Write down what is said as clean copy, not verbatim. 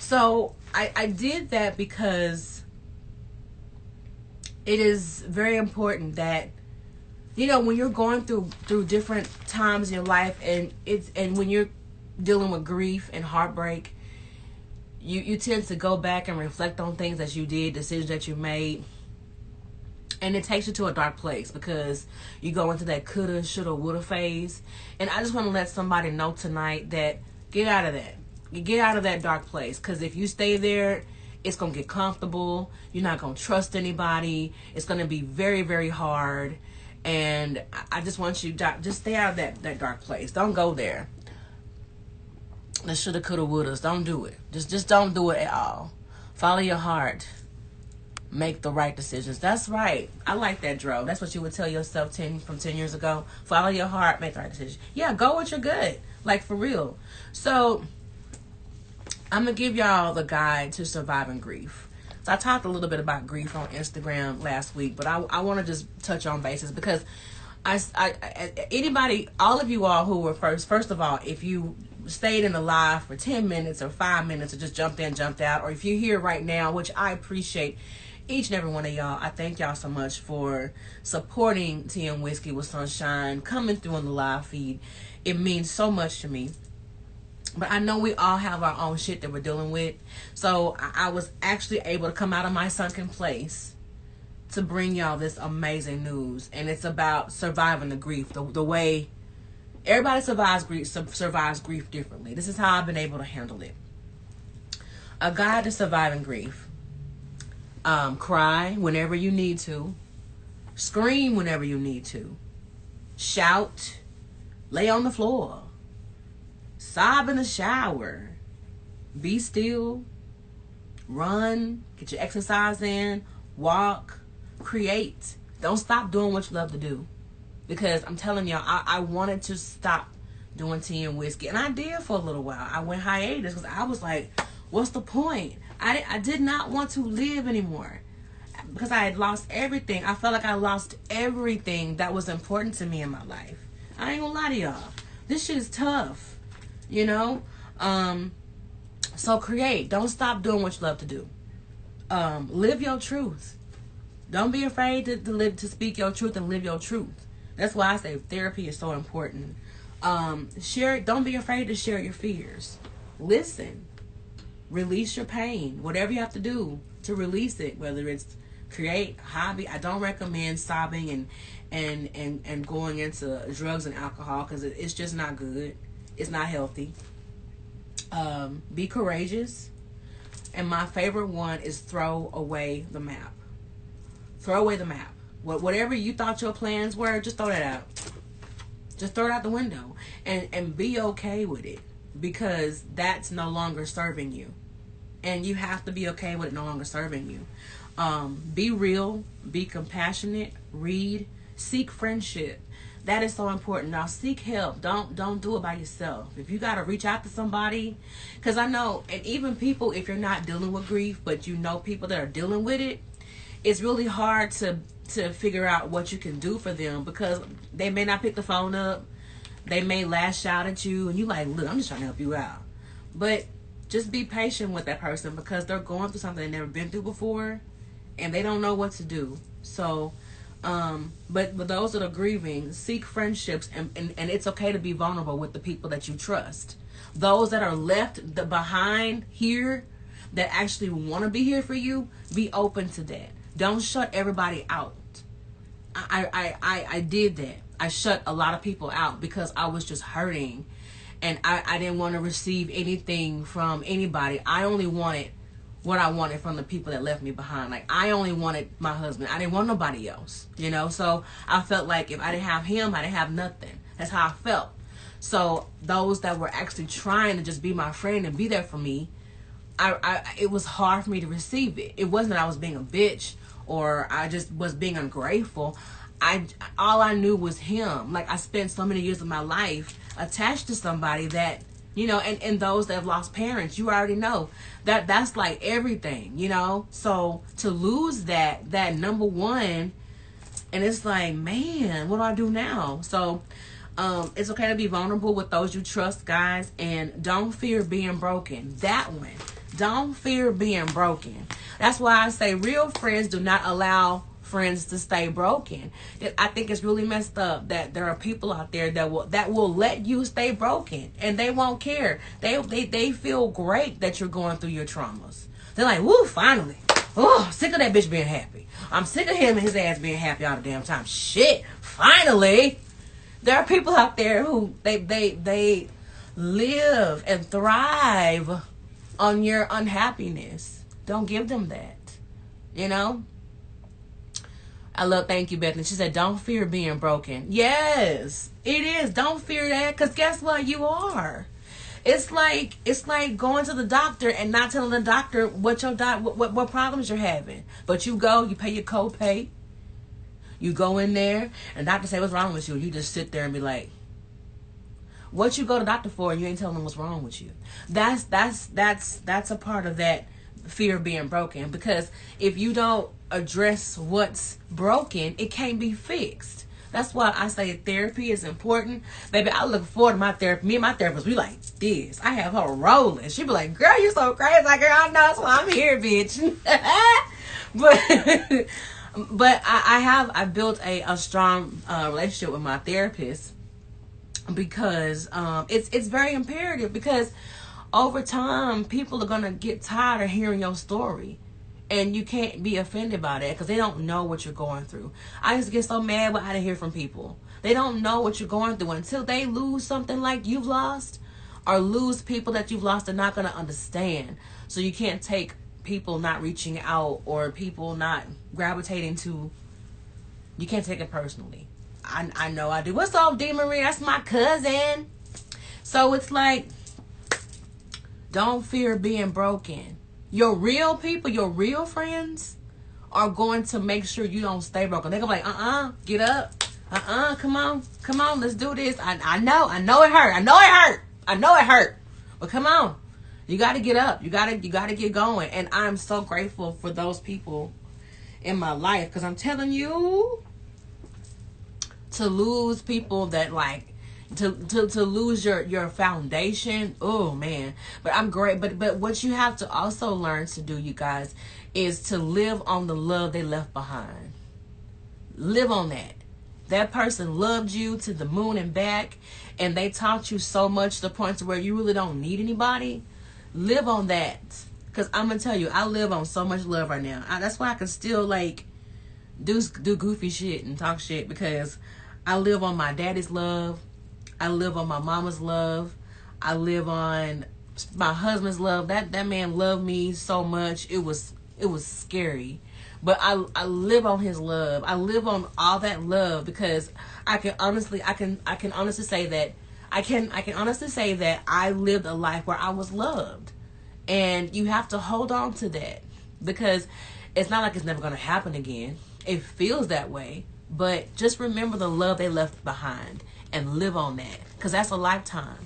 So I did that because it is very important that, you know, when you're going through different times in your life, and when you're dealing with grief and heartbreak, you tend to go back and reflect on things that you did, decisions that you made, and it takes you to a dark place because you go into that coulda, shoulda, woulda phase. And I just want to let somebody know tonight that get out of that. You get out of that dark place, because if you stay there, it's going to get comfortable. You're not going to trust anybody. It's going to be very, very hard. And I just want you to just stay out of that dark place. Don't go there. The shoulda, coulda, wouldas. Don't do it. Just don't do it at all. Follow your heart. Make the right decisions. That's right. I like that, Dro. That's what you would tell yourself 10 years ago. Follow your heart. Make the right decision. Yeah, go with your gut. Like, for real. So, I'm going to give y'all the guide to surviving grief. So, I talked a little bit about grief on Instagram last week, but I want to just touch on bases because anybody, all of you all who were first of all, if you stayed in the live for 10 minutes or 5 minutes or just jumped in, jumped out, or if you're here right now, which I appreciate each and every one of y'all. I thank y'all so much for supporting Tea and Whiskey with Sunshine, coming through on the live feed. It means so much to me. But I know we all have our own shit that we're dealing with. So I was actually able to come out of my sunken place to bring y'all this amazing news. And it's about surviving the grief, the way everybody survives grief differently. This is how I've been able to handle it. A guide to surviving grief. Cry whenever you need to. Scream whenever you need to. Shout. Lay on the floor. Sob in the shower. Be still. Run. Get your exercise in. Walk. Create. Don't stop doing what you love to do. Because I'm telling y'all, I wanted to stop doing tea and whiskey. And I did for a little while. I went hiatus because I was like, what's the point? I did not want to live anymore because I had lost everything. I felt like I lost everything that was important to me in my life. I ain't gonna lie to y'all. This shit is tough, you know? So create. Don't stop doing what you love to do. Live your truth. Don't be afraid to speak your truth and live your truth. That's why I say therapy is so important. Don't be afraid to share your fears. Listen. Release your pain. Whatever you have to do to release it, whether it's create, hobby. I don't recommend sobbing and going into drugs and alcohol because it's just not good. It's not healthy. Be courageous. And my favorite one is throw away the map. Throw away the map. Whatever you thought your plans were, just throw that out. Just throw it out the window. And be okay with it. Because that's no longer serving you. And you have to be okay with it no longer serving you. Be real. Be compassionate. Read. Seek friendship. That is so important. Now seek help. Don't do it by yourself. If you got to reach out to somebody. Because I know, and even people, if you're not dealing with grief, but you know people that are dealing with it, it's really hard to figure out what you can do for them. Because they may not pick the phone up. They may lash out at you and you like, look, I'm just trying to help you out. But just be patient with that person because they're going through something they've never been through before and they don't know what to do. So, but those that are grieving, seek friendships and it's okay to be vulnerable with the people that you trust. Those that are left behind here that actually want to be here for you, be open to that. Don't shut everybody out. I did that. I shut a lot of people out because I was just hurting and I didn't want to receive anything from anybody. I only wanted what I wanted from the people that left me behind. Like, I only wanted my husband. I didn't want nobody else, you know? So I felt like if I didn't have him, I didn't have nothing. That's how I felt. So those that were actually trying to just be my friend and be there for me, it was hard for me to receive it. It wasn't that I was being a bitch or I just was being ungrateful. All I knew was him. Like, I spent so many years of my life attached to somebody that, you know, and those that have lost parents, you already know that's like everything, you know. So to lose that number one, and it's like, man, what do I do now? So it's okay to be vulnerable with those you trust, guys, and don't fear being broken. That one, Don't fear being broken. That's why I say real friends do not allow friends to stay broken. I think it's really messed up that there are people out there that will let you stay broken and they won't care. They feel great that you're going through your traumas. They're like, woo, finally. Oh, I'm sick of that bitch being happy. I'm sick of him and his ass being happy all the damn time. Shit, finally. There are people out there who they live and thrive on your unhappiness. Don't give them that. You know? Thank you, Bethany. She said, don't fear being broken. Yes, it is. Don't fear that, because guess what? You are. It's like going to the doctor and not telling the doctor what problems you're having. But you go, you pay your copay. You go in there and the doctor say, what's wrong with you? You just sit there and be like, what you go to the doctor for? And you ain't telling them what's wrong with you. That's a part of that fear of being broken, because if you don't address what's broken, it can't be fixed. That's why I say therapy is important. Baby, I look forward to my therapy. Me and my therapist, we like this. I have her rolling. She be like, girl, you so crazy. Like, girl, I know, that's why I'm here, bitch. but I built a strong relationship with my therapist, because it's very imperative, because over time, people are going to get tired of hearing your story. And you can't be offended by that, because they don't know what you're going through. I used to get so mad when I didn't hear from people. They don't know what you're going through until they lose something like you've lost, or lose people that you've lost. They're not going to understand. So you can't take people not reaching out or people not gravitating to. You can't take it personally. I know I do. What's up, D. Marie? That's my cousin. So it's like, don't fear being broken. Your real people, your real friends are going to make sure you don't stay broken. They're going to be like, get up. Come on, let's do this. I know it hurt. But come on. You got to get up. You got to get going. And I'm so grateful for those people in my life, because I'm telling you, to lose people that like, to lose your foundation, oh man. But I'm great. But what you have to also learn to do, you guys, is to live on the love they left behind. Live on that. That person loved you to the moon and back, and they taught you so much to the point to where you really don't need anybody. Live on that, because I'm gonna tell you, I live on so much love right now. That's why I can still like do goofy shit and talk shit, because I live on my daddy's love. I live on my mama's love. I live on my husband's love. That man loved me so much. It was scary. But I live on his love. I live on all that love, because I can honestly say that I lived a life where I was loved. And you have to hold on to that, because it's not like it's never going to happen again. It feels that way, but just remember the love they left behind and live on that, because that's a lifetime.